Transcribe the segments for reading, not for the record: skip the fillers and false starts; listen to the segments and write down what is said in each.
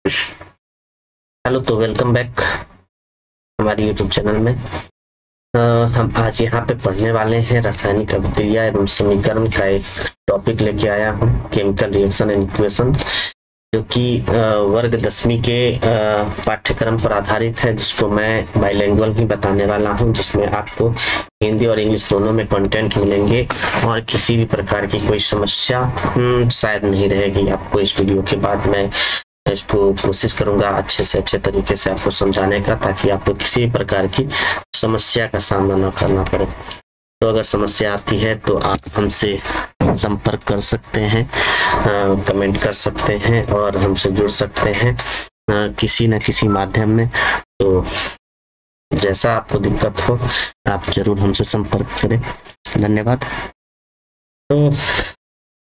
Hello, तो welcome back हमारे YouTube channel में। हम आज यहाँ पे पढ़ने वाले हैं रासायनिक अभिक्रिया एवं समीकरण का एक टॉपिक लेके आया हूँ, केमिकल रिएक्शन एंड इक्वेशन, जो कि वर्ग 10वीं के पाठ्यक्रम पर आधारित है, जिसको मैं बाइलिंगुअल ही बताने वाला हूँ, जिसमें आपको हिंदी और इंग्लिश दोनों में कंटेंट मिलेंगे और किसी भी प्रकार की कोई समस्या शायद नहीं रहेगी आपको। इस वीडियो के बाद मैं इसको कोशिश करूंगा अच्छे से अच्छे तरीके से आपको समझाने का, ताकि आपको किसी भी प्रकार की समस्या का सामना न करना पड़े। तो अगर समस्या आती है तो आप हमसे संपर्क कर सकते हैं, कमेंट कर सकते हैं और हमसे जुड़ सकते हैं किसी न किसी माध्यम में। तो जैसा आपको दिक्कत हो आप जरूर हमसे संपर्क करें। धन्यवाद। तो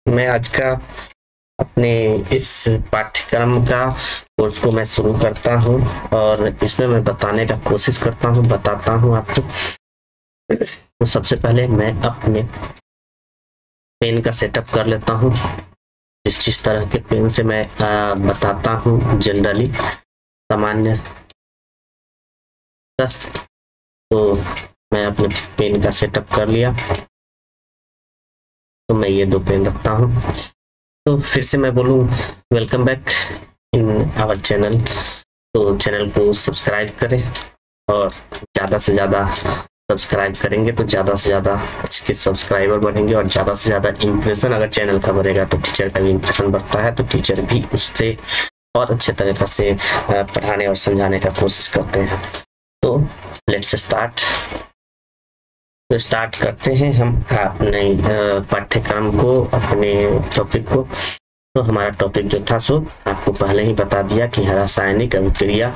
मैं आज का अपने इस पाठ्यक्रम का कोर्स को मैं शुरू करता हूं और इसमें मैं बताने का कोशिश करता हूं, बताता हूं आपको। तो सबसे पहले मैं अपने पेन का सेटअप कर लेता हूं। जिस तरह के पेन से मैं बताता हूं जनरली सामान्य, तो मैं अपने पेन का सेटअप कर लिया। तो मैं ये 2 पेन रखता हूं। तो फिर से मैं बोलूं, welcome back in our channel. तो चैनल को सब्सक्राइब करें और ज़्यादा से ज़्यादा सब्सक्राइब करेंगे तो ज़्यादा से ज़्यादा इसके सब्सक्राइबर बढ़ेंगे और ज़्यादा से ज़्यादा इम्प्रेशन अगर चैनल का बढ़ेगा तो टीचर का भी इम्प्रेशन बढ़ता है, तो टीचर भी उससे और अच्छे तरीके से पढ़ाने और समझाने का कोशिश करते हैं। तो लेट्स स्टार्ट। तो स्टार्ट करते हैं हम अपने पाठ्यक्रम को, अपने टॉपिक को। तो हमारा टॉपिक जो था सो आपको पहले ही बता दिया कि रासायनिक अभिक्रिया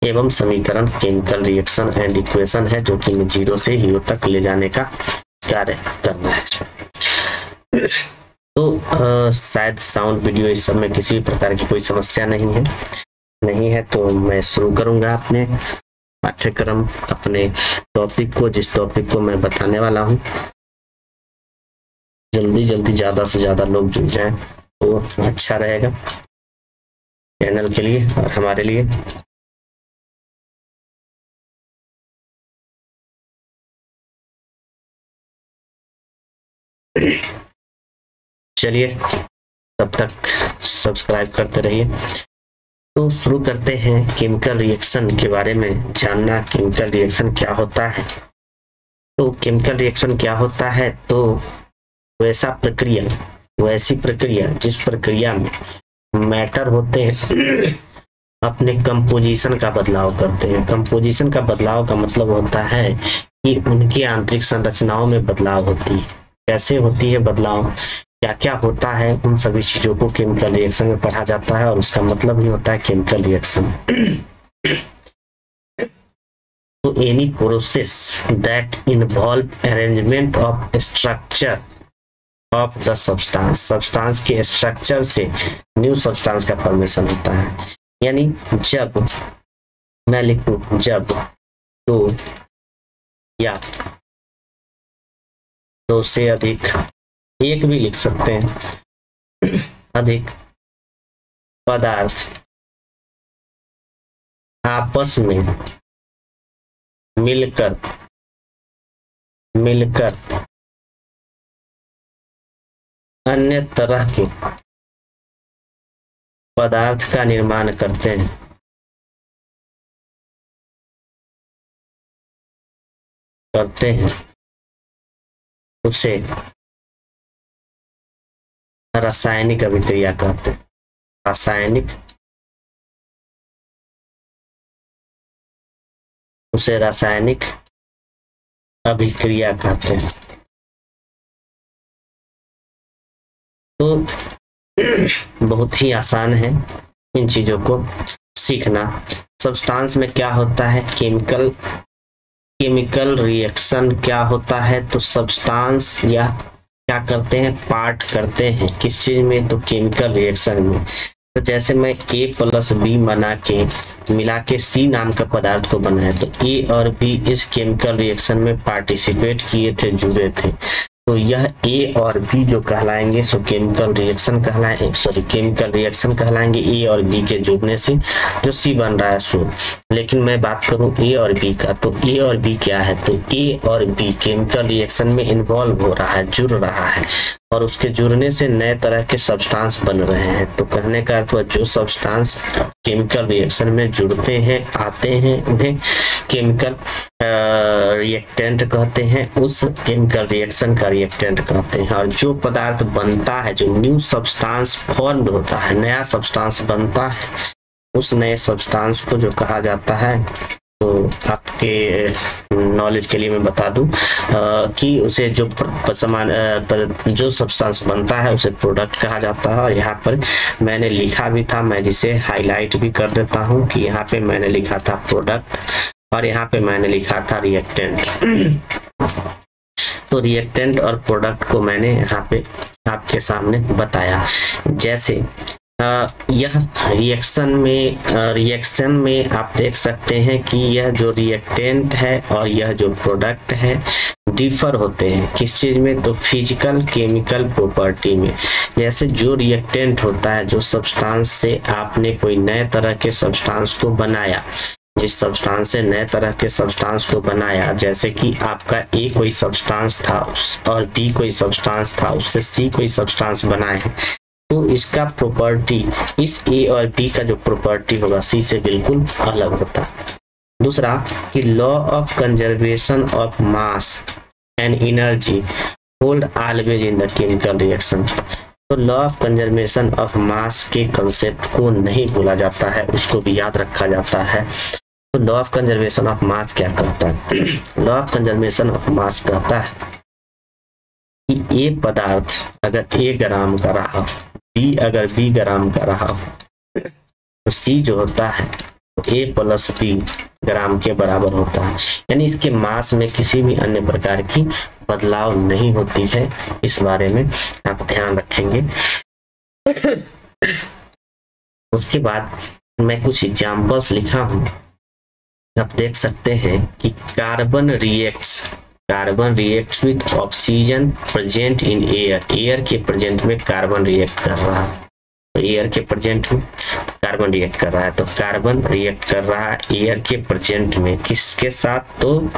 एवं समीकरण, केमिकल रिएक्शन एंड इक्वेशन है, जो कि 0 से हीरो तक ले जाने का कार्य करना है। तो शायद साउंड वीडियो इस सब में किसी भी प्रकार की कोई समस्या नहीं है। तो मैं शुरू करूंगा अपने पाठ्यक्रम, अपने टॉपिक को, जिस टॉपिक को मैं बताने वाला हूं। जल्दी ज्यादा से ज्यादा लोग जुड़ जाएं तो अच्छा रहेगा चैनल के लिए और हमारे लिए। चलिए, तब तक सब्सक्राइब करते रहिए। तो शुरू करते हैं केमिकल रिएक्शन के बारे में जानना। केमिकल रिएक्शन क्या होता है? तो केमिकल रिएक्शन क्या होता है? तो वैसी प्रक्रिया जिस प्रक्रिया में मैटर होते हैं अपने कंपोजिशन का बदलाव करते हैं। कंपोजिशन का बदलाव का मतलब होता है कि उनकी आंतरिक संरचनाओं में बदलाव होती है। कैसे होती है बदलाव, क्या क्या होता है, उन सभी चीजों को केमिकल रिएक्शन में पढ़ा जाता है और उसका मतलब ही होता है केमिकल रिएक्शन। तो any process that involve arrangement of structure of the substance के स्ट्रक्चर से न्यू सब्सटेंस का फॉर्मेशन होता है। यानी जब मैं लिखूं जब 2 या 2 से अधिक, एक भी लिख सकते हैं, अधिक पदार्थ आपस में मिलकर अन्य तरह के पदार्थ का निर्माण करते हैं उसे रासायनिक अभिक्रिया कहते हैं। रासायनिक अभिक्रिया कहते हैं। तो बहुत ही आसान है इन चीजों को सीखना। सब्सटेंस में क्या होता है, केमिकल रिएक्शन क्या होता है? तो सब्सटेंस या क्या करते हैं, पार्ट करते हैं किस चीज में? तो केमिकल रिएक्शन में। तो जैसे मैं A+B बना के मिला के C नाम का पदार्थ को बनाया, तो A और B इस केमिकल रिएक्शन में पार्टिसिपेट किए थे, जुड़े थे। तो यह ए और बी जो कहलाएंगे सो केमिकल रिएक्शन कहलाएंगे ए और बी के जुड़ने से जो सी बन रहा है सो। लेकिन मैं बात करूं ए और बी का, तो ए और बी क्या है, तो ए और बी केमिकल रिएक्शन में इन्वॉल्व हो रहा है, जुड़ रहा है, और उसके जुड़ने से नए तरह के सब्सटेंस बन रहे हैं। तो कहने का अर्थ जो सब्सटेंस केमिकल रिएक्शन में जुड़ते हैं, आते हैं, उन्हें केमिकल रिएक्टेंट कहते हैं, उस केमिकल रिएक्शन का रिएक्टेंट कहते हैं। और जो पदार्थ बनता है, जो न्यू सब्सटेंस फॉर्म होता है, नया सब्सटेंस बनता है, उस नए सब्सटेंस को जो कहा जाता है, तो आपके नॉलेज के लिए मैं बता दूं कि उसे जो जो सब्सटेंस बनता है उसे प्रोडक्ट कहा जाता है। और यहाँ पर मैंने लिखा भी था, मैं जिसे हाईलाइट भी कर देता हूँ कि यहाँ पे मैंने लिखा था प्रोडक्ट और यहाँ पे मैंने लिखा था रिएक्टेंट। तो रिएक्टेंट और प्रोडक्ट को मैंने यहाँ पे आपके सामने बताया। जैसे यह रिएक्शन में आप देख सकते हैं कि यह जो रिएक्टेंट है और यह जो प्रोडक्ट है डिफर होते हैं किस चीज में, तो फिजिकल केमिकल प्रॉपर्टी में। जैसे जो रिएक्टेंट होता है, जो सब्सटेंस से आपने कोई नए तरह के सब्सटेंस को बनाया, जिस सब्सटेंस से नए तरह के सब्सटेंस को बनाया, जैसे कि आपका ए कोई सब्सटेंस था और बी कोई सब्सटेंस था, उससे सी कोई सब्सटेंस बनाए हैं, तो इसका प्रॉपर्टी, इस ए और बी का जो प्रॉपर्टी होगा सी से बिल्कुल अलग होता है। दूसरा कि law of conservation of mass and energy hold always in the chemical reaction. तो law of conservation of mass के कंसेप्ट को नहीं भूला जाता है, उसको भी याद रखा जाता है। तो लॉ ऑफ कंजर्वेशन ऑफ मास क्या कहता है? लॉ ऑफ कंजर्वेशन ऑफ मास कहता है कि ए पदार्थ अगर ए ग्राम का रहा हो, बी अगर बी ग्राम का रहा हो, तो सी जो होता है तो ए प्लस बी ग्राम के बराबर होता है। यानी इसके मास में किसी भी अन्य प्रकार की बदलाव नहीं होती है। इस बारे में आप ध्यान रखेंगे। उसके बाद मैं कुछ एग्जाम्पल्स लिखा हूं, आप देख सकते हैं कि carbon reacts with oxygen present in air. Air के प्रेजेंट में कार्बन रिएक्ट कर रहा है, तो एयर के प्रेजेंट में कार्बन रिएक्ट कर रहा है, तो कार्बन रिएक्ट कर रहा है एयर के प्रेजेंट में किसके साथ, तो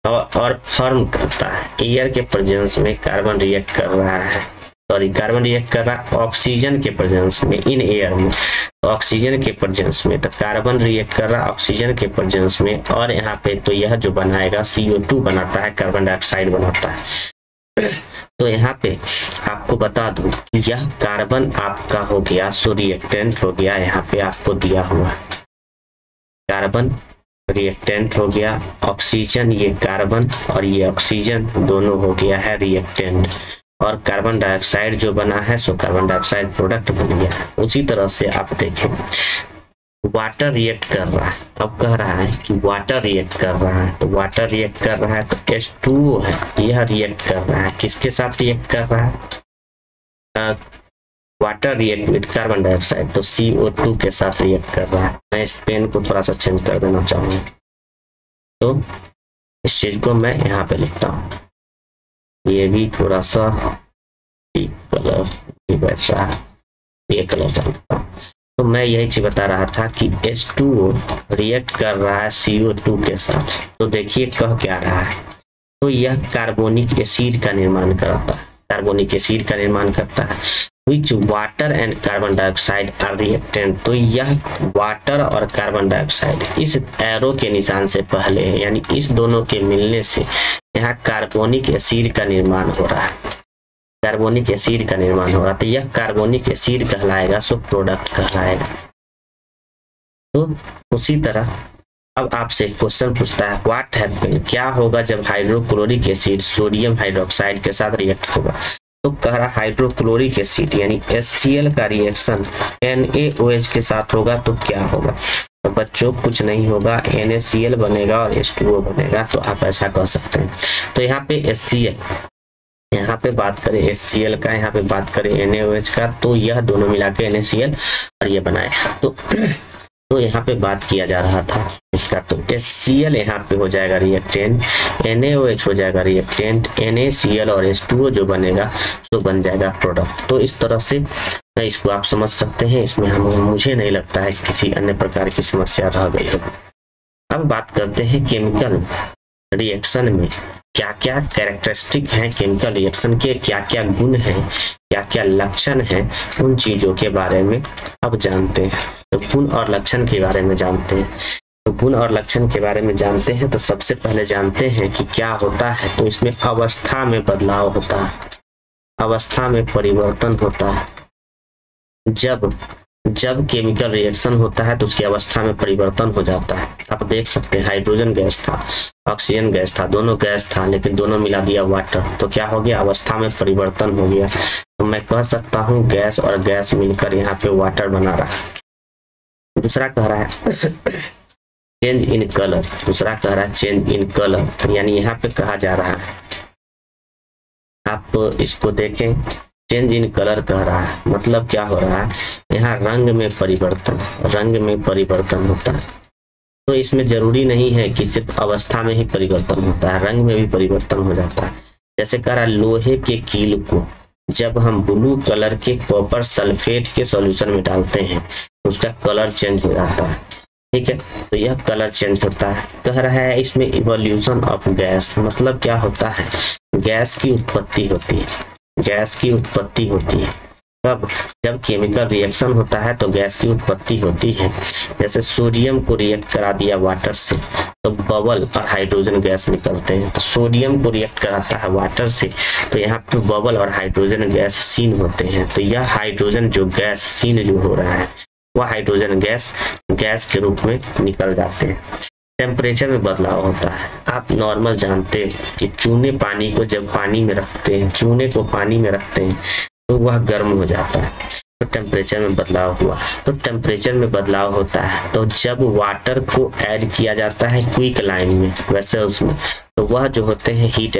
और फॉर्म करता है। एयर के प्रेजेंस में कार्बन रिएक्ट कर रहा है, कार्बन रिएक्ट कर रहा है ऑक्सीजन के प्रेजेंस में, इन एयर में, तो ऑक्सीजन के प्रेजेंस में, तो कार्बन रिएक्ट कर रहा है ऑक्सीजन के प्रेजेंस में, और यहाँ पे तो यह जो बनाएगा CO2 बनाता है, कार्बन डाइऑक्साइड बनाता है। तो यहाँ पे आपको बता दूं कि यह कार्बन आपका हो गया, सो रिएक्टेंट हो गया, यहाँ पे आपको दिया हुआ कार्बन रिएक्टेंट हो गया, ऑक्सीजन ये कार्बन और ये ऑक्सीजन दोनों हो गया है रिएक्टेंट, और कार्बन डाइऑक्साइड जो बना है सो कार्बन डाइऑक्साइड प्रोडक्ट बन गया है। उसी तरह से आप देखें वाटर रिएक्ट कर रहा है, अब कह रहा है कि वाटर रिएक्ट कर रहा है, तो वाटर रिएक्ट कर रहा है तो H2O है, यह रिएक्ट कर रहा है, किसके साथ रिएक्ट कर रहा है, water react with carbon dioxide, तो CO2 के साथ रिएक्ट कर रहा है। मैं इस पेन को थोड़ा सा चेंज कर देना चाहूंगा, तो इस चीज को मैं यहाँ पे लिखता हूँ, ये भी थोड़ा सा कलर भी बैठ रहा है, ये कलर डालता हूँ। तो मैं यही चीज बता रहा था कि H2O रिएक्ट कर रहा है CO2 के साथ, तो देखिए कह क्या रहा है, तो यह कार्बोनिक एसिड का निर्माण करता है, कार्बोनिक एसिड का निर्माण करता है, which water and carbon dioxide are reactant. तो यह वाटर और कार्बन डाइऑक्साइड इस एरो के निशान से पहले है, यानी इस दोनों के मिलने से यहाँ कार्बोनिक एसिड का निर्माण हो रहा है, कार्बोनिक एसिड का निर्माण हो रहा है, तो यह कार्बोनिक एसिड कहलाएगा, सो प्रोडक्ट कहलाएगा। तो उसी तरह अब आपसे क्वेश्चन पूछता है व्हाट हैपन, क्या होगा जब हाइड्रोक्लोरिक एसिड सोडियम हाइड्रोक्साइड के साथ रिएक्ट होगा। तो कह रहा हाइड्रोक्लोरिक एसिड यानी HCl का रिएक्शन NaOH के साथ होगा तो क्या होगा, तो बच्चों कुछ नहीं होगा, NaCl बनेगा और H2O बनेगा, तो आप ऐसा कह सकते हैं। तो यहाँ पे HCl, यहाँ पे बात करें HCl का, यहाँ पे बात करें NaOH का, तो यह दोनों मिला के NaCl और ये बनाए। तो तो यहाँ पे बात किया जा रहा था इसका, तो HCl यहाँ पे हो जाएगा रिएक्टेंट, NaOH हो जाएगा रिएक्टेंट, NaCl और H2O जो बनेगा तो बन जाएगा प्रोडक्ट। तो इस तरह से इसको आप समझ सकते हैं, इसमें मुझे नहीं लगता है किसी अन्य प्रकार की समस्या रह गई हो। अब बात करते हैं केमिकल रिएक्शन में क्या क्या कैरेक्टरिस्टिक हैं, केमिकल रिएक्शन के क्या क्या गुण हैं, क्या क्या लक्षण हैं, उन चीजों के बारे में अब जानते हैं। तो गुण और लक्षण के बारे में जानते हैं। तो गुण और लक्षण के बारे में जानते हैं तो सबसे पहले जानते हैं कि क्या होता है। तो इसमें अवस्था में बदलाव होता है, अवस्था में परिवर्तन होता है। जब केमिकल रिएक्शन होता है तो उसकी अवस्था में परिवर्तन हो जाता है। आप देख सकते हैं हाइड्रोजन गैस था, ऑक्सीजन गैस था, दोनों गैस था, लेकिन दोनों मिला दिया वाटर, तो क्या हो गया, अवस्था में परिवर्तन हो गया। तो मैं कह सकता हूँ गैस और गैस मिलकर यहाँ पे वाटर बना रहा है। दूसरा कह रहा है चेंज इन कलर, दूसरा कह रहा है चेंज इन कलर, यानी यहाँ पे कहा जा रहा है, आप इसको देखें, चेंज इन कलर कह रहा है, मतलब क्या हो रहा है, यहाँ रंग में परिवर्तन, रंग में परिवर्तन होता है। तो इसमें जरूरी नहीं है कि सिर्फ अवस्था में ही परिवर्तन होता है, रंग में भी परिवर्तन हो जाता है। जैसे कह रहा है लोहे के कील को जब हम ब्लू कलर के कॉपर सल्फेट के सॉल्यूशन में डालते हैं तो उसका कलर चेंज हो जाता है, ठीक है। तो यह कलर चेंज होता है। कह रहा है इसमें इवोल्यूशन ऑफ गैस, मतलब क्या होता है, गैस की उत्पत्ति होती है, गैस की उत्पत्ति होती है। तब जब केमिकल रिएक्शन होता है तो गैस की उत्पत्ति होती है। जैसे सोडियम को रिएक्ट करा दिया वाटर से तो बबल और हाइड्रोजन गैस निकलते हैं। तो सोडियम को रिएक्ट कराता है वाटर से तो यहाँ पर बबल और हाइड्रोजन गैस सीन होते हैं। तो यह हाइड्रोजन जो गैस सीन जो हो रहा है वह हाइड्रोजन गैस के रूप में निकल जाते हैं। टेम्परेचर में बदलाव होता है। आप नॉर्मल जानते हैं कि चूने पानी को जब पानी में रखते हैं, चूने को पानी में रखते हैं तो वह गर्म हो जाता है, तो टेम्परेचर में बदलाव हुआ। तो टेम्परेचर में बदलाव होता है तो जब वाटर को ऐड किया जाता है क्विक लाइन में, वेसल्स में, तो वह जो होते हैं हीट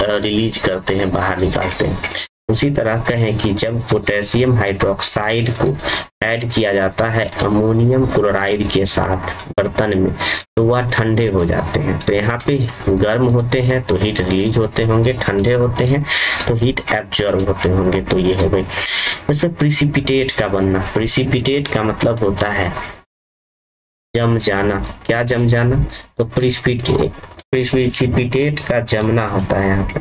रिलीज करते हैं, बाहर निकालते हैं। उसी तरह कहें कि जब पोटेशियम हाइड्रोक्साइड को ऐड किया जाता है अमोनियम क्लोराइड के साथ बर्तन में तो वह ठंडे हो जाते हैं। तो यहाँ पे गर्म होते हैं तो हीट रिलीज होते होंगे, ठंडे होते हैं तो हीट एब्जॉर्ब होते होंगे। तो ये हो गई। इसमें प्रिसिपिटेट का बनना, प्रिसिपिटेट का मतलब होता है जम जाना। क्या जम जाना, तो प्रिसिपिटेट का जमना होता है यहाँ पे।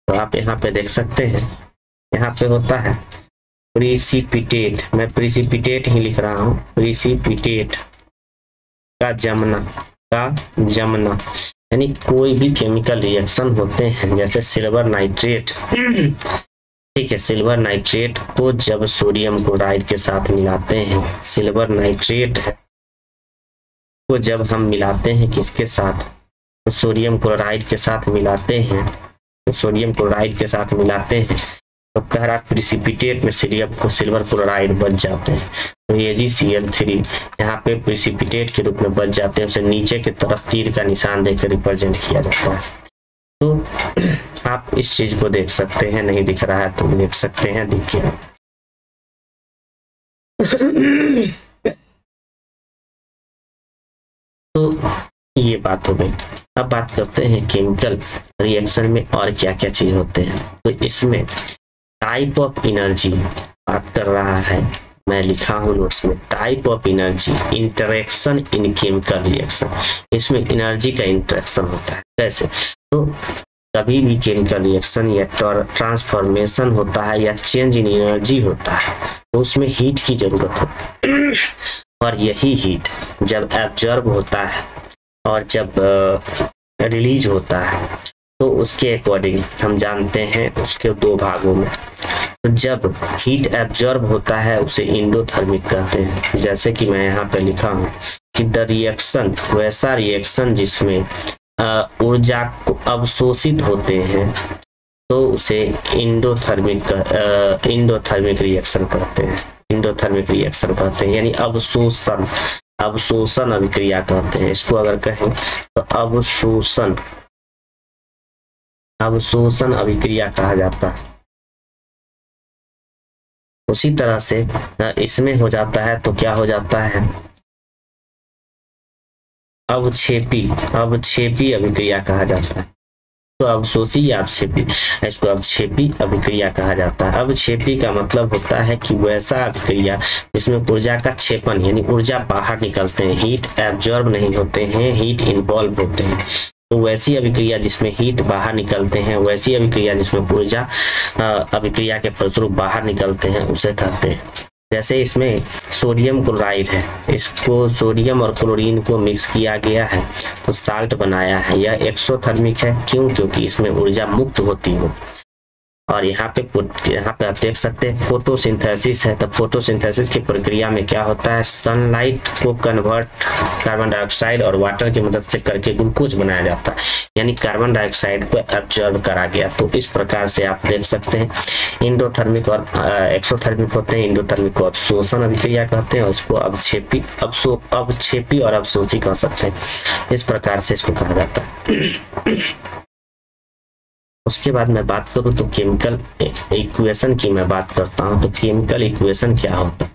तो आप यहाँ पे देख सकते हैं, यहाँ पे होता है प्रिसिपिटेट, मैं प्रिसिपिटेट ही लिख रहा हूँ, प्रिसिपिटेट का जमना, का जमना। यानी कोई भी केमिकल रिएक्शन होते हैं जैसे सिल्वर नाइट्रेट, ठीक है, सिल्वर नाइट्रेट को जब सोडियम क्लोराइड के साथ मिलाते हैं, सिल्वर नाइट्रेट को जब हम मिलाते हैं किसके साथ, तो सोडियम क्लोराइड के साथ मिलाते हैं, तो सोडियम क्लोराइड के साथ मिलाते हैं तो कह रहा प्रिसिपिटेट में सिल्वर क्लोराइड बच जाते हैं। तो AgCl3 यहाँ पे प्रिसिपिटेट के रूप में बच जाते हैं, उसे नीचे की तरफ तीर का निशान देकर रिप्रेजेंट किया जाता है। तो आप इस चीज को देख सकते हैं, नहीं दिख रहा है तो देख सकते हैं, देखिए। तो ये बात हो गई। अब बात करते हैं केमिकल रिएक्शन में और क्या क्या चीज होते हैं। तो इसमें टाइप ऑफ एनर्जी बात कर रहा है, मैं लिखा हूं नोट्स में, type of energy interaction in chemical reaction. इसमें एनर्जी का इंटरेक्शन होता है। कैसे, तो कभी भी केमिकल रिएक्शन या ट्रांसफॉर्मेशन होता है या चेंज इन एनर्जी होता है तो उसमें हीट की जरूरत होती है, और यही हीट जब एब्जॉर्ब होता है और जब रिलीज होता है तो उसके अकॉर्डिंग हम जानते हैं उसके दो भागों में। तो जब हीट एब्जॉर्ब होता है उसे इंडोथर्मिक कहते हैं। जैसे कि मैं यहाँ पे लिखा हूँ कि द रिएक्शन, वैसा रिएक्शन जिसमें ऊर्जा को अवशोषित होते हैं तो उसे इंडोथर्मिक रिएक्शन कहते हैं, इंडोथर्मिक रिएक्शन कहते हैं, यानी अवशोषण अभिक्रिया कहते हैं। इसको अगर कहें तो अवशोषण अभिक्रिया कहा जाता है। उसी तरह से इसमें हो जाता है तो क्या हो जाता है, अवक्षेपी अभिक्रिया कहा जाता है। तो अवशोषी या अवक्षेपी, इसको अवक्षेपी अभिक्रिया कहा जाता है। अवक्षेपी का मतलब होता है कि वैसा अभिक्रिया जिसमें ऊर्जा का क्षेपण यानी ऊर्जा बाहर निकलते हैं, हीट एब्जॉर्ब नहीं होते हैं, हीट इन्वॉल्व होते हैं। तो वैसी अभिक्रिया जिसमें हीट बाहर निकलते हैं, वैसी अभिक्रिया जिसमें ऊर्जा अभिक्रिया के फलस्वरूप बाहर निकलते हैं, उसे कहते हैं। जैसे इसमें सोडियम क्लोराइड है, इसको सोडियम और क्लोरीन को मिक्स किया गया है तो साल्ट बनाया है। यह एक्सोथर्मिक है, क्यों? क्योंकि इसमें ऊर्जा मुक्त होती हो। और यहाँ पे आप देख सकते हैं फोटोसिंथेसिस है, तो फोटोसिंथेसिस की प्रक्रिया में क्या होता है, सनलाइट को कन्वर्ट कार्बन डाइऑक्साइड और वाटर की मदद से करके ग्लूकोज बनाया जाता है, यानी कार्बन डाइऑक्साइड को एब्जॉर्ब करा गया। तो इस प्रकार से आप देख सकते हैं इंडोथर्मिक और एक्सोथर्मिक होते हैं। इंडोथर्मिक को अवशोषण अभिक्रिया कहते हैं और उसको अवक्षेपी और अवशोषी कह सकते हैं। इस प्रकार से इसको कहा जाता है। उसके बाद मैं बात करूं तो केमिकल इक्वेशन की मैं बात करता हूं। तो केमिकल इक्वेशन क्या होता है,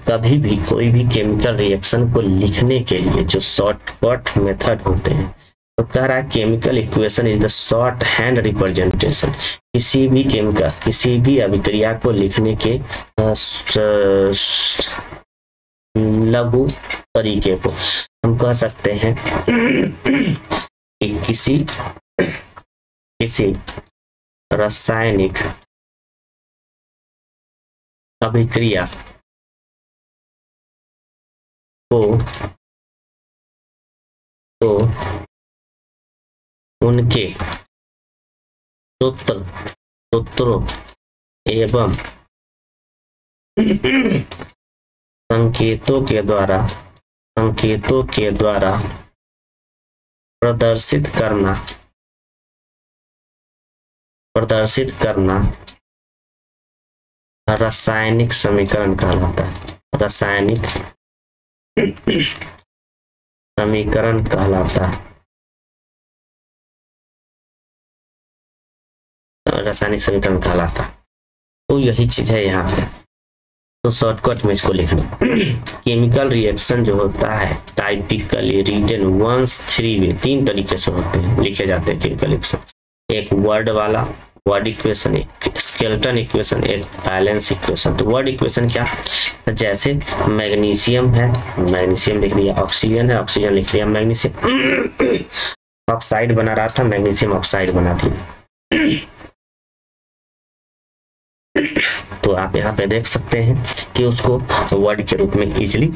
कभी भी कोई भी केमिकल रिएक्शन को लिखने के लिए जो शॉर्टकट मेथड होते हैं, तो कह रहा है chemical equation is the short hand representation. किसी भी केमिकल, किसी भी अभिक्रिया को लिखने के लघु तरीके को हम कह सकते हैं कि किसी रासायनिक अभिक्रिया को तो उनके सूत्रों एवं संकेतों के द्वारा प्रदर्शित करना रासायनिक समीकरण कहलाता है। रासायनिक समीकरण कहलाता है। रासायनिक समीकरण कहलाता है। तो यही चीज है यहाँ पे। तो शॉर्टकट में इसको लिखना। केमिकल रिएक्शन जो होता है टाइपिकली रिटन वंस 3 वे, 3 तरीके से होते हैं, लिखे जाते हैं केमिकल रिएक्शन। एक वर्ड वाला वर्ड इक्वेशन, एक स्केलेटन इक्वेशन, एक बैलेंस इक्वेशन। तो वर्ड इक्वेशन क्या, तो जैसे मैग्नीशियम है, मैग्नीशियम लिख दिया, ऑक्सीजन है, ऑक्सीजन लिख दिया, मैग्नीशियम ऑक्साइड बना रहा था, मैग्नीशियम ऑक्साइड बना दिया। तो आप यहाँ पे देख सकते हैं कि उसको वर्ड के रूप में इजिली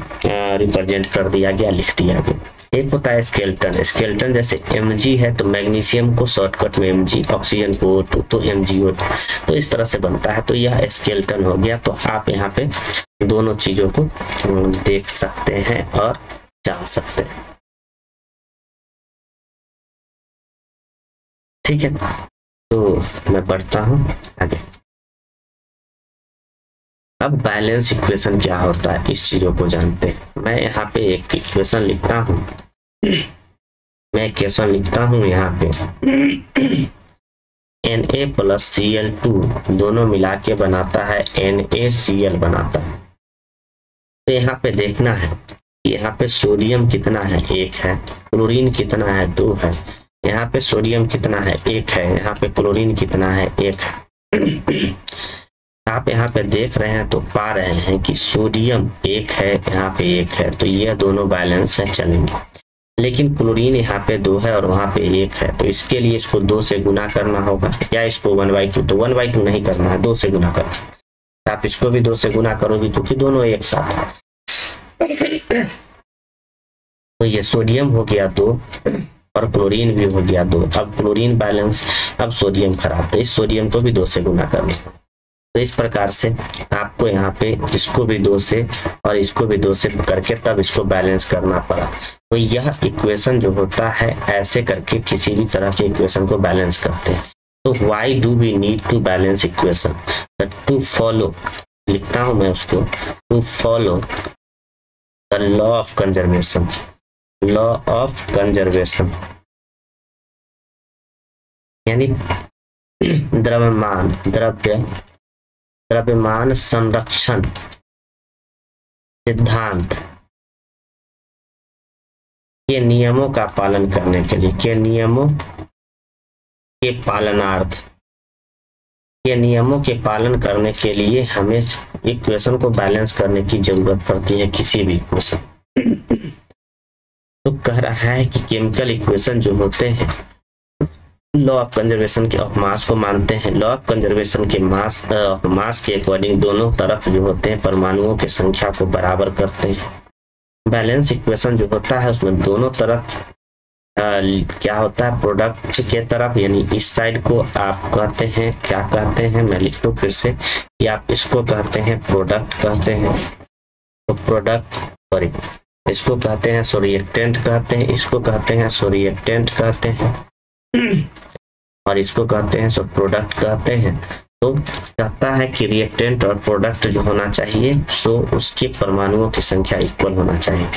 रिप्रेजेंट कर दिया गया, लिख दिया गया। एक होता है स्केलेटन। स्केलेटन जैसे Mg है तो मैग्नीशियम को शॉर्टकट में Mg, ऑक्सीजन को O2 तो MgO2, तो इस तरह से बनता है। तो यह स्केलेटन हो गया। तो आप यहाँ पे दोनों चीजों को देख सकते हैं और जान सकते हैं। ठीक है, तो मैं बढ़ता हूँ आगे। अब बैलेंस इक्वेशन क्या होता है, इस चीजों को जानते हैं। मैं यहाँ पे एक इक्वेशन लिखता हूँ, यहाँ पे Na प्लस Cl2 दोनों मिला के बनाता है NaCl बनाता है। तो यहाँ पे देखना है, यहाँ पे सोडियम कितना है, 1 है, क्लोरीन कितना है, 2 है। यहाँ पे सोडियम कितना है, 1 है, यहाँ पे क्लोरीन कितना है, 1 है। आप यहाँ पे देख रहे हैं तो पा रहे हैं कि सोडियम 1 है, यहाँ पे 1 है, तो ये दोनों बैलेंस है, चलेंगे। लेकिन क्लोरीन यहाँ पे 2 है और वहां पे 1 है, तो इसके लिए इसको 2 से गुना करना होगा, या इसको 1/2, तो 1/2 नहीं करना है, 2 से गुना करना। आप इसको भी 2 से गुना करोगे क्योंकि दोनों एक साथ है। तो ये सोडियम हो गया 2 और क्लोरीन भी हो गया 2। अब क्लोरीन बैलेंस, अब सोडियम खराब, तो इस सोडियम को भी 2 से गुना करना। तो इस प्रकार से आपको यहाँ पे इसको भी 2 से और इसको भी 2 से करके तब इसको बैलेंस करना पड़ा। तो यह इक्वेशन जो होता है, ऐसे करके किसी भी तरह के इक्वेशन को बैलेंस करते हैं। तो why do we need to balance equation, to follow, लिखता हूं मैं उसको, to follow the law of conservation. Law of conservation यानी द्रव्यमान, द्रव्य द्रव्यमान संरक्षण सिद्धांत के नियमों का पालन करने के लिए, के नियमों के पालनार्थ, के नियमों के पालन करने के लिए हमें इक्वेशन को बैलेंस करने की जरूरत पड़ती है, किसी भी इक्वेशन। तो कह रहा है कि केमिकल इक्वेशन जो होते हैं लॉ ऑफ कंजर्वेशन के ऑफ मास को मानते हैं। लॉ ऑफ कंजर्वेशन के मास के अकॉर्डिंग दोनों तरफ जो होते हैं परमाणुओं की संख्या को बराबर करते हैं। बैलेंस इक्वेशन जो होता है उसमें दोनों तरफ क्या होता है, प्रोडक्ट के तरफ यानी इस साइड को आप कहते हैं, क्या कहते हैं, मैं लिख दूं फिर से कि आप इसको कहते हैं प्रोडक्ट कहते हैं, तो प्रोडक्ट, सॉरी इसको कहते हैं रिएक्टेंट कहते हैं, इसको कहते हैं रिएक्टेंट कहते हैं और इसको कहते हैं प्रोडक्ट कहते हैं। तो कहता है कि रिएक्टेंट और प्रोडक्ट जो होना चाहिए सो उसके परमाणुओं की संख्या इक्वल होना चाहिए।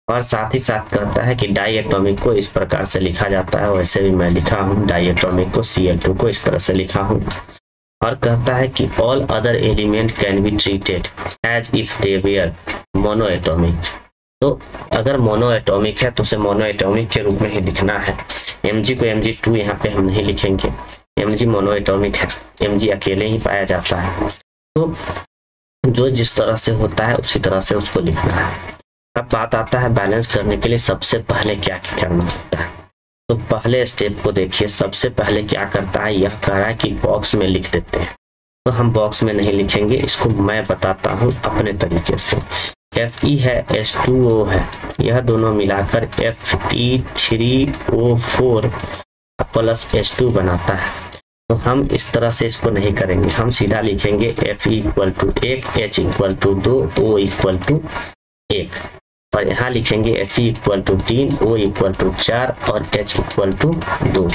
और साथ ही साथ कहता है कि डाई एटॉमिक को इस प्रकार से लिखा जाता है, वैसे भी मैं लिखा हूँ डाई एटॉमिक को Cl2 को इस तरह से लिखा हूँ। और कहता है कि all other element can be treated as if they were mono atomic. तो अगर मोनो एटॉमिक है तो उसे मोनो एटॉमिक के रूप में ही लिखना है। Mg को Mg2 यहाँ पे हम नहीं लिखेंगे, Mg मोनो एटॉमिक है, Mg अकेले ही पाया जाता है। तो जो जिस तरह से होता है उसी तरह से उसको लिखना है। अब बात आता है बैलेंस करने के लिए सबसे पहले क्या करना होता है। तो पहले स्टेप को देखिए, सबसे पहले क्या करता है, यह कह रहा है कि बॉक्स में लिख देते हैं। तो हम बॉक्स में नहीं लिखेंगे, इसको मैं बताता हूँ अपने तरीके से। Fe है, H2O है, यह दोनों मिलाकर Fe3O4 प्लस H2 बनाता है। तो हम इस तरह से इसको नहीं करेंगे, हम सीधा लिखेंगे Fe equal to 1, H equal to 2, O equal to 1 और यहाँ लिखेंगे Fe equal to 3, O equal to 4 और H इक्वल टू 2।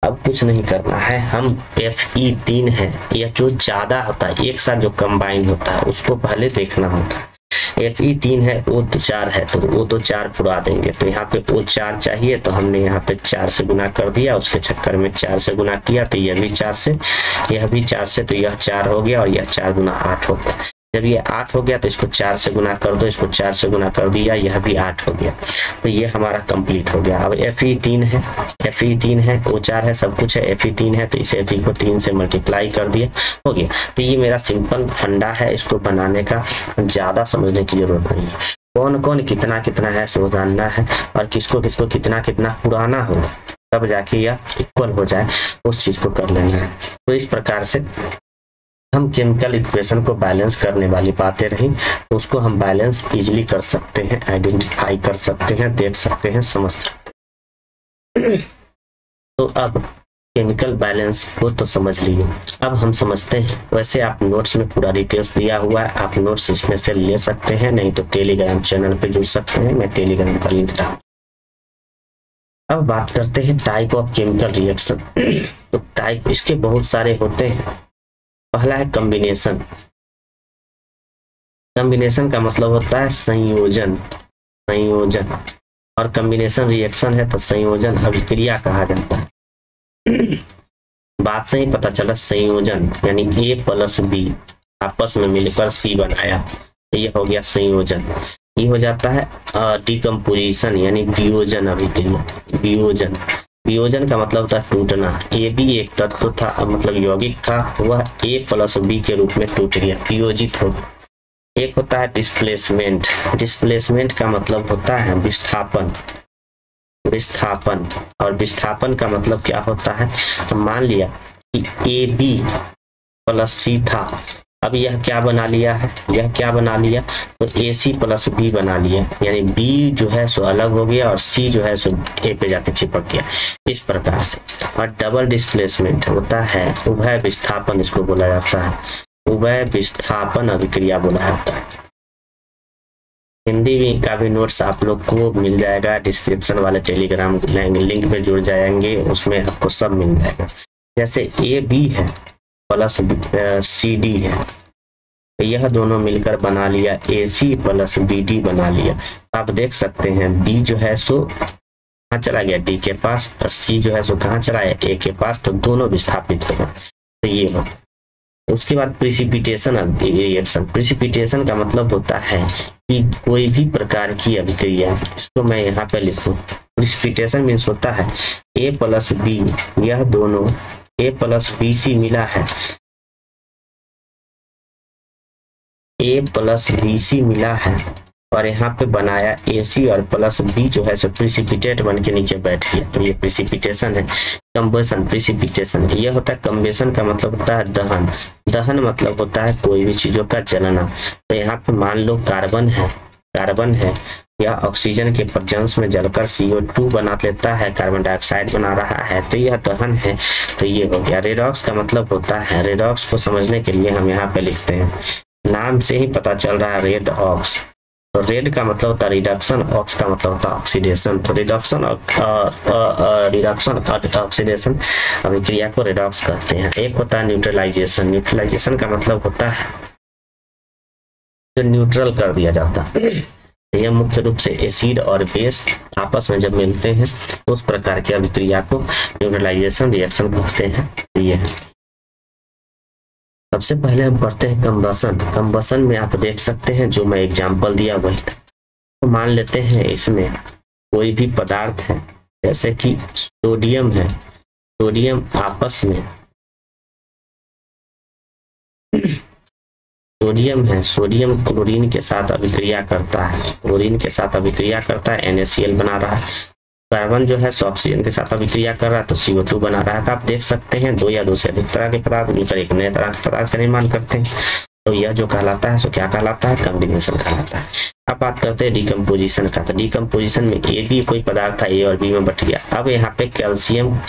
अब कुछ नहीं करना है, हम Fe3 है या जो ज्यादा होता है एक साथ जो कंबाइन होता है उसको पहले देखना होता है। Fe3 है, O4 है तो O4 पुरा देंगे। तो यहाँ पे O4 चाहिए तो हमने यहाँ पे 4 से गुना कर दिया, उसके चक्कर में 4 से गुना किया तो यह भी 4 से, यह भी 4 से, तो यह 4 हो गया और यह 4 गुना 8 हो गया। जब ये 8 हो गया तो इसको 4 से गुना कर दो, इसको 4 से गुना कर दिया, यह भी 8 हो गया। तो ये हमारा कंप्लीट हो गया। अब Fe3 है, Fe3 है, O4 है, सब कुछ है, Fe3 है तो इसे Fe को 3 से मल्टीप्लाई कर दिया, हो गया। तो ये मेरा सिंपल फंडा है, इसको बनाने का ज्यादा समझने की जरूरत नहीं है। कौन कौन कितना कितना है सो जानना है और किसको किसको कितना कितना पुराना हो तब जाके यह इक्वल हो जाए, उस चीज को कर लेना है। तो इस प्रकार से हम केमिकल इक्वेशन को बैलेंस करने वाली बातें रही तो उसको हम बैलेंस इजीली कर सकते हैं, आइडेंटिफाई कर सकते हैं, देख सकते हैं, समझ सकते हैं। तो अब केमिकल बैलेंस को तो समझ लिए, अब हम समझते हैं। वैसे आप नोट्स में पूरा डिटेल्स दिया हुआ है, आप नोट्स इसमें से ले सकते हैं, नहीं तो टेलीग्राम चैनल पे जुड़ सकते हैं, मैं टेलीग्राम का लिंक डालूंगा। अब बात करते हैं टाइप ऑफ केमिकल रिएक्शन। तो टाइप इसके बहुत सारे होते हैं। पहला है कॉम्बिनेशन। कॉम्बिनेशन का मतलब होता है संयोजन, संयोजन, और कॉम्बिनेशन रिएक्शन है तो संयोजन अभिक्रिया कहा जाता है। बात से ही पता चला, संयोजन यानी A प्लस B आपस में मिलकर C बनाया, तो ये हो गया संयोजन। ये हो जाता है डिकम्पोजिशन यानी वियोजन अभिक्रिया, वियोजन। वियोजन का मतलब होता है टूटना। ए भी एक तत्व था, मतलब यौगिक था, वह A प्लस B के रूप में टूट गया, वियोजित हो। एक होता है डिस्प्लेसमेंट। डिस्प्लेसमेंट का मतलब होता है विस्थापन, विस्थापन। और विस्थापन का मतलब क्या होता है, तो मान लिया कि AB प्लस C था, अब यह क्या बना लिया है, यह क्या बना लिया, तो AC प्लस B बना लिया, यानी B जो है सो अलग हो गया और C जो है सो A पे जाके चिपक गया, इस प्रकार से। और डबल डिस्प्लेसमेंट होता है उभय विस्थापन, इसको बोला जाता है उभय विस्थापन अभिक्रिया बोला जाता है। हिंदी का भी नोट्स आप लोग को मिल जाएगा, डिस्क्रिप्शन वाले टेलीग्राम लिंक पे जुड़ जाएंगे, उसमें आपको सब मिल जाएगा। जैसे AB है प्लस CD है, यह दोनों मिलकर बना लिया AC प्लस BD बना लिया। आप देख सकते हैं B जो है सो कहाँ चला गया, D के पास, और C जो है सो कहाँ चला गया, A के पास, तो दोनों विस्थापित होगा। तो ये हो उसके बाद प्रिसिपिटेशन रिएक्शन। प्रिसिपिटेशन का मतलब होता है कि कोई भी प्रकार की अभिक्रिया, इसको मैं यहाँ पे लिखूं, प्रिसिपिटेशन मीन्स होता है A प्लस बी, यह दोनों A प्लस बी सी मिला है, A प्लस बी सी मिला है और यहाँ पे बनाया AC और प्लस B जो है सो प्रिसिपिटेट बन के नीचे बैठ गया, तो ये प्रिसिपिटेशन है। कंबशन प्रिसिपिटेशन, यह होता है कंबशन का मतलब होता है दहन, दहन मतलब होता है कोई भी चीजों का जलना। तो यहाँ पे मान लो कार्बन है, यह ऑक्सीजन के प्रेजेंस में जलकर CO2 बना लेता है, कार्बन डाइऑक्साइड बना रहा है, तो यह दहन है। तो ये हो गया। रेडॉक्स का मतलब होता है, रेडॉक्स को समझने के लिए हम यहाँ पे लिखते हैं, नाम से ही पता चल रहा है रेड ऑक्स, तो रेड का मतलब होता है रिडक्शन, ऑक्स का मतलब होता है ऑक्सीडेशन। तो रिडक्शन और ऑक्सीडेशन अभिक्रिया को रेडॉक्स कहते हैं। एक होता है न्यूट्रलाइजेशन, न्यूट्रलाइजेशन का मतलब होता है जो न्यूट्रल कर दिया जाता है। यह मुख्य रूप से एसिड और बेस आपस में जब मिलते हैं तो उस प्रकार की अभिक्रिया को न्यूट्रलाइजेशन रिएक्शन कहते हैं। ये है। सबसे पहले हम पढ़ते हैं कंबशन। कंबशन में आप देख सकते हैं जो मैं एग्जांपल दिया वही था। तो मान लेते हैं इसमें कोई भी पदार्थ है, जैसे कि सोडियम है, सोडियम आपस में सोडियम है, सोडियम क्लोरीन के साथ अभिक्रिया करता है, क्लोरीन के साथ अभिक्रिया करता है, NaCl बना रहा है। कार्बन जो है ऑक्सीजन के साथ अभिक्रिया कर रहा है तो CO2 बना रहा है। तो आप देख सकते हैं दो या दो से अधिक तरह के पदार्थ मिलकर एक नए तरह के पदार्थ का निर्माण करते हैं, तो यह जो कहलाता है सो क्या कहलाता है, कॉम्बिनेशन कहलाता है। अब बात करते हैं डिकम्पोजिशन का। तो डिकम्पोजिशन में AB कोई पदार्थ था, A और B में बट गया। अब यहाँ पे कैल्शियम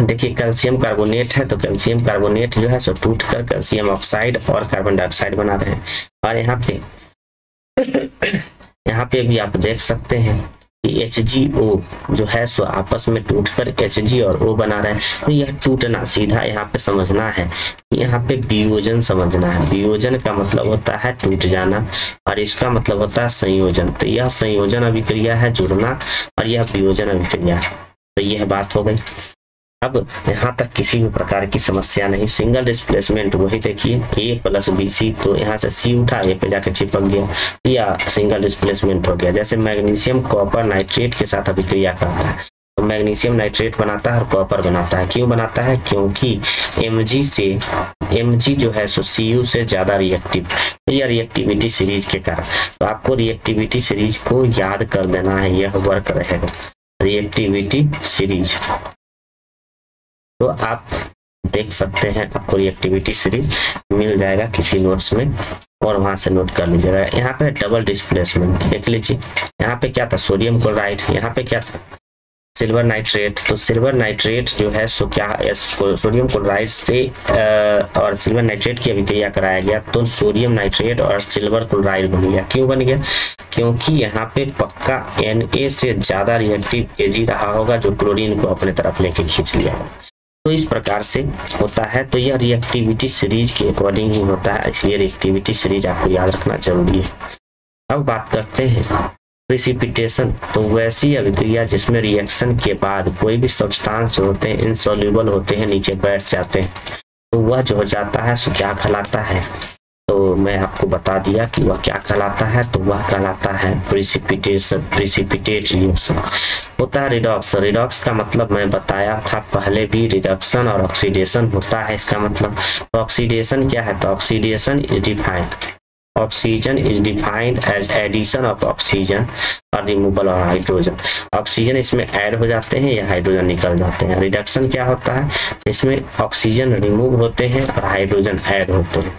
देखिए कैल्शियम कार्बोनेट है, तो कैल्शियम कार्बोनेट जो है सो टूट कर कैल्शियम ऑक्साइड और कार्बन डाइऑक्साइड बना रहे हैं। और यहाँ पे भी आप देख सकते हैं कि HgO जो है सो आपस में टूटकर Hg और O बना रहे हैं। तो यह टूटना सीधा यहाँ पे समझना है, यहाँ पे वियोजन समझना है। वियोजन का मतलब होता है टूट जाना और इसका मतलब होता है संयोजन। तो यह संयोजन अभिक्रिया है, जुड़ना, और यह वियोजन अभिक्रिया है। तो यह बात हो गई। अब यहाँ तक किसी भी प्रकार की समस्या नहीं। सिंगल डिस्प्लेसमेंट वही देखिए A प्लस BC, तो यहाँ से C उठा A पे जाकर चिपक गया, या सिंगल डिस्प्लेसमेंट हो गया। जैसे मैग्नीशियम कॉपर नाइट्रेट के साथ अभिक्रिया करता है, तो मैग्नीशियम नाइट्रेट बनाता है और कॉपर बनाता है। क्यों बनाता है? क्योंकि Mg जो है सो Cu से ज्यादा रिएक्टिव, या रिएक्टिविटी सीरीज के कारण। तो आपको रिएक्टिविटी सीरीज को याद कर देना है, यह वर्क रहेगा रिएक्टिविटी सीरीज। तो आप देख सकते हैं, आपको रिएक्टिविटी सीरीज मिल जाएगा किसी नोट्स में और वहां से नोट कर लीजिएगा। यहाँ पे डबल डिस्प्लेसमेंट देख लीजिए, यहाँ पे क्या था सोडियम क्लोराइड, यहाँ पे क्या था सिल्वर नाइट्रेट। तो सिल्वर नाइट्रेट जो है सो क्या सोडियम क्लोराइड से और सिल्वर नाइट्रेट की अभिक्रिया कराया गया, तो सोडियम नाइट्रेट और सिल्वर क्लोराइड बन गया। क्यों बन गया? क्योंकि यहाँ पे पक्का Na से ज्यादा रिएक्टिव Ag रहा होगा जो क्लोरीन को अपने तरफ लेके खींच लिया होगा। तो इस प्रकार से होता है। तो यह रिएक्टिविटी सीरीज के अकॉर्डिंग ही होता है, इसलिए रिएक्टिविटी सीरीज आपको याद रखना जरूरी है। अब बात करते हैं प्रिसिपिटेशन। तो वैसी अभिक्रिया जिसमें रिएक्शन के बाद कोई भी सब्सटेंस होते हैं इनसॉल्युबल होते हैं, नीचे बैठ जाते हैं, तो वह जो हो जाता है सो क्या कहलाता है? तो मैं आपको बता दिया कि वह क्या कहलाता है। तो वह कहलाता है प्रिसिपिटेट रिएक्शन। होता है रिडॉक्स। रिडॉक्स का मतलब मैं बताया था पहले भी, रिडक्शन और ऑक्सीडेशन होता है इसका मतलब। तो ऑक्सीडेशन क्या है? तो oxidation is defined as addition of oxygen और रिमूवल ऑफ हाइड्रोजन। ऑक्सीजन इसमें ऐड हो जाते हैं या हाइड्रोजन निकल जाते हैं। रिडक्शन क्या होता है? इसमें ऑक्सीजन रिमूव होते हैं और हाइड्रोजन ऐड होते हैं।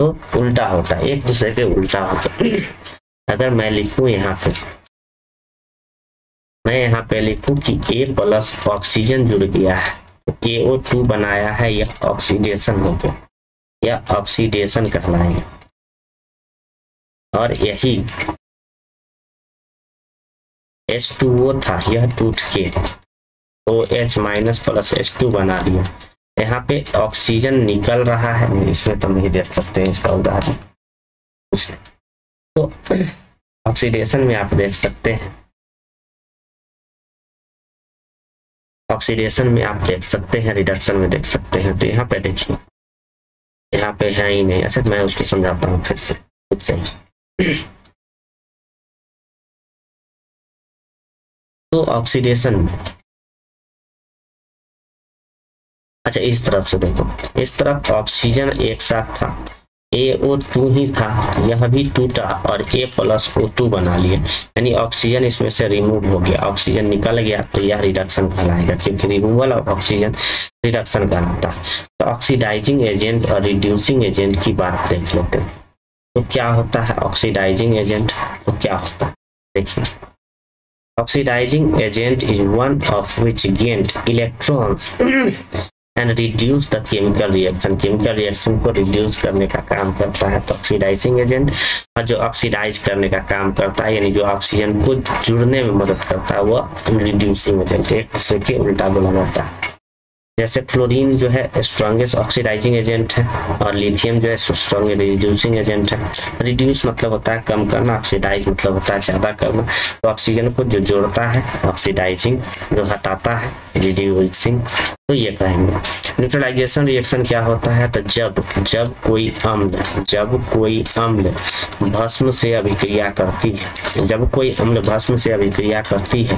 तो उल्टा होता है, एक दूसरे के उल्टा होता है। अगर मैं लिखूं यहाँ पे लिखूं कि A प्लस ऑक्सीजन जुड़ गया है, तो AO2 बनाया है, यह ऑक्सीडेशन हो गया, यह ऑक्सीडेशन कहलाएगा। और यही H2O था, यह टूट के OH माइनस प्लस H2 बना दिया। यहाँ पे ऑक्सीजन निकल रहा है, इसमें तो नहीं देख सकते हैं इसका उदाहरण। तो ऑक्सीडेशन में आप देख सकते हैं ऑक्सीडेशन में आप देख सकते हैं, रिडक्शन में देख सकते हैं। तो यहाँ पे देखिए, यहाँ पे है ही नहीं। अच्छा मैं उसको समझाता हूँ फिर से खुद से। तो ऑक्सीडेशन, अच्छा इस तरफ से देखो, इस तरफ ऑक्सीजन एक साथ था, AO2 ही था, यह भी टूटा और A+O2 बना लिया, यानी ऑक्सीजन इसमें से रिमूव हो गया, ऑक्सीजन निकल गया। तो यह रिडक्शन कहलाएगा, क्योंकि रिमूवल ऑफ ऑक्सीजन रिडक्शन कहलाता है। तो ऑक्सीडाइजिंग एजेंट और रिड्यूसिंग एजेंट की बात देख लेते हैं। तो क्या होता है ऑक्सीडाइजिंग एजेंट? तो क्या होता है देखिए, oxidizing agent is one of which gained electrons and reduce the chemical reaction. Chemical reaction को रिड्यूस करने का काम करता है तो ऑक्सीडाइजिंग एजेंट, और जो ऑक्सीडाइज करने का काम करता है यानी जो ऑक्सीजन को जुड़ने में मदद करता है वह रिड्यूसिंग एजेंट। एक दूसरे के उल्टा बोला जाता है। जैसे फ्लोरीन जो है स्ट्रॉन्गेस्ट ऑक्सीडाइजिंग एजेंट है और लिथियम जो है स्ट्रॉन्ग रिड्यूसिंग एजेंट है। रिड्यूस मतलब होता है कम करना, ऑक्सीडाइज मतलब होता है ज्यादा करना। तो ऑक्सीजन को जो जोड़ता है ऑक्सीडाइजिंग, जो हटाता है रिड्यूसिंग। तो ये कहेंगे। न्यूट्रलाइजेशन रिएक्शन क्या होता है? तो जब कोई अम्ल भस्म से अभिक्रिया करती है, जब कोई अम्ल भस्म से अभिक्रिया करती है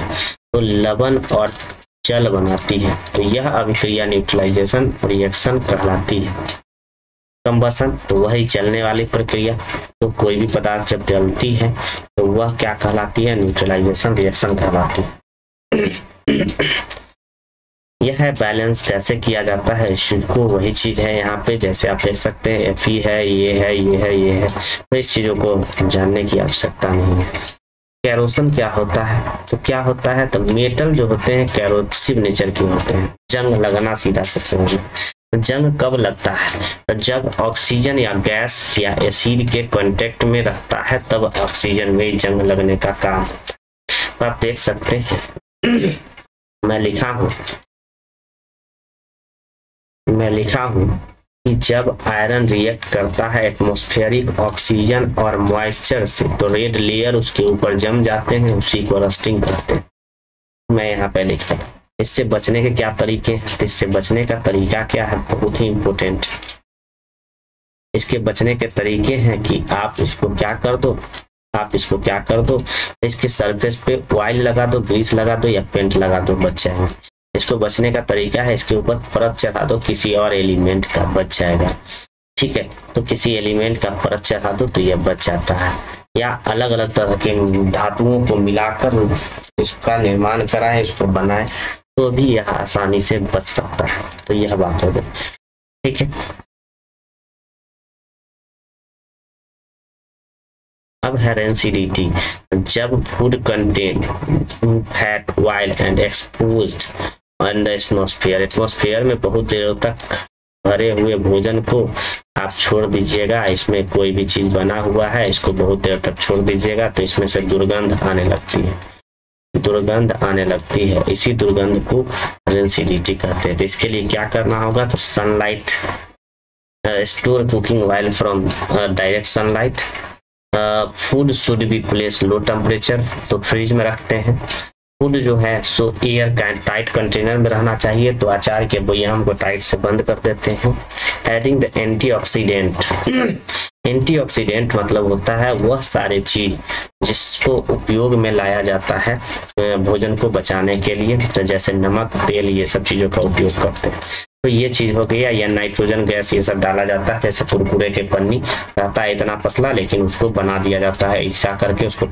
तो लवण और जल बनाती है, तो यह अभिक्रिया न्यूट्रलाइजेशन रिएक्शन कहलाती है। कंबसन तो वही जलने वाली प्रक्रिया। तो कोई भी पदार्थ जब जलती है तो वह क्या कहलाती है? न्यूट्रलाइजेशन रिएक्शन कहलाती है। यह है बैलेंस कैसे किया जाता है इसको, वही चीज है यहाँ पे। जैसे आप देख सकते हैं Fe है, ये है, ये है, ये है। तो इस चीजों को जानने की आवश्यकता नहीं है। कैरोसन क्या होता है? तो क्या होता है? तो मेटल जो होते हैं कैरोसिव नेचर के होते हैं। जंग लगना सीधा से समझना। जंग कब लगता है? तो जब ऑक्सीजन या गैस या एसिड के कांटेक्ट में रहता है तब ऑक्सीजन में जंग लगने का काम होता है। तो आप देख सकते हैं मैं लिखा हूं कि जब आयरन रिएक्ट करता है एटमॉस्फेरिक ऑक्सीजन और मॉइस्चर से तो रेड लेयर उसके ऊपर जम जाते हैं, उसी को रस्टिंग कहते हैं। मैं यहाँ पे लिख रहा हूँ। इससे बचने के क्या तरीके हैं? तो इससे बचने का तरीका क्या है? बहुत ही इंपॉर्टेंट। इसके बचने के तरीके हैं कि आप इसको क्या कर दो, इसके सरफेस पे ऑयल लगा दो, ग्रीस लगा दो या पेंट लगा दो, बच जाएगा। इसको बचने का तरीका है इसके ऊपर परत चढ़ा दो किसी और एलिमेंट का, बच जाएगा। ठीक है, तो किसी एलिमेंट का परत चढ़ा दो तो यह बच जाता है। या अलग अलग तरह के धातुओं को मिलाकर इसका निर्माण कराएं, इसको बनाएं तो भी यह आसानी से बच सकता है। तो यह बात हो गई। ठीक है, अब है रेंसिडिटी। जब food contain fat, oil and exposed in the atmosphere में बहुत देर तक भरे हुए भोजन को आप छोड़ दीजिएगा। इसमें कोई भी चीज बना हुआ है, इसको बहुत देर तक छोड़ दीजिएगा तो इसमें से दुर्गंध आने लगती है। इसी दुर्गंध को रेंसिडिटी कहते हैं। तो इसके लिए क्या करना होगा? तो sunlight, store cooking oil from direct sunlight. Food should be place low temperature, तो फ्रिज में रखते हैं। फूड जो है सो एयर टाइट कंटेनर में रहना चाहिए, तो अचार के बयाम को टाइट से बंद कर देते हैं। एडिंग द एंटीऑक्सीडेंट मतलब होता है वह सारे चीज जिसको उपयोग में लाया जाता है भोजन को बचाने के लिए। तो जैसे नमक, तेल, ये सब चीजों का उपयोग करते हैं। तो ये चीज हो गया। या नाइट्रोजन गैस ये सब डाला जाता है। जैसे कुरकुरे के पन्नी रहता है इतना पतला, लेकिन उसको बना दिया जाता है ऐसा करके, उसको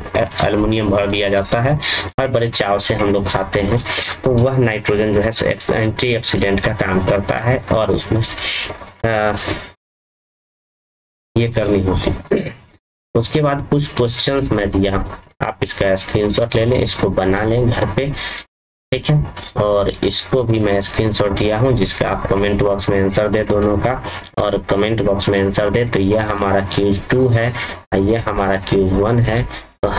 एल्युमिनियम भर दिया जाता है और बड़े चाव से हम लोग खाते हैं। तो वह नाइट्रोजन जो है एंटीऑक्सीडेंट का काम करता है और उसमें ये करनी होती। उसके बाद कुछ क्वेश्चंस मैं दिया, आप इसका स्क्रीनशॉट ले लें, इसको बना लें घर पे। ठीक है, और इसको भी मैं स्क्रीनशॉट दिया हूं जिसका आप कमेंट बॉक्स में आंसर दे, दोनों का। और कमेंट बॉक्स में आंसर दे तो यह हमारा क्यूज 2 है, यह हमारा क्यूज 1 है। तो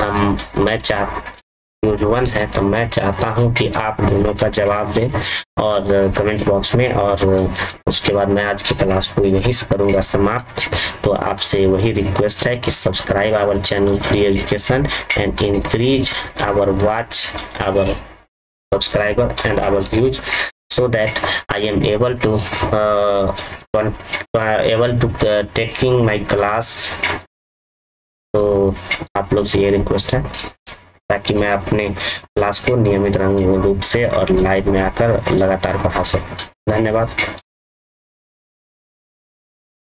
क्यूज 1 है तो मैं चाहता हूं कि आप दोनों का जवाब दें और कमेंट बॉक्स में। और उसके बाद मैं आज की क्लास को यहीं करूंगा समाप्त। तो आपसे वही रिक्वेस्ट है कि subscribe our channel free education and increase our watch hour subscriber and our views, so that I am able to taking my class. तो आप लोग से ये रिक्वेस्ट है ताकि मैं अपने क्लास को नियमित रूप से और लाइव में आकर लगातार पढ़ा सकूं। धन्यवाद।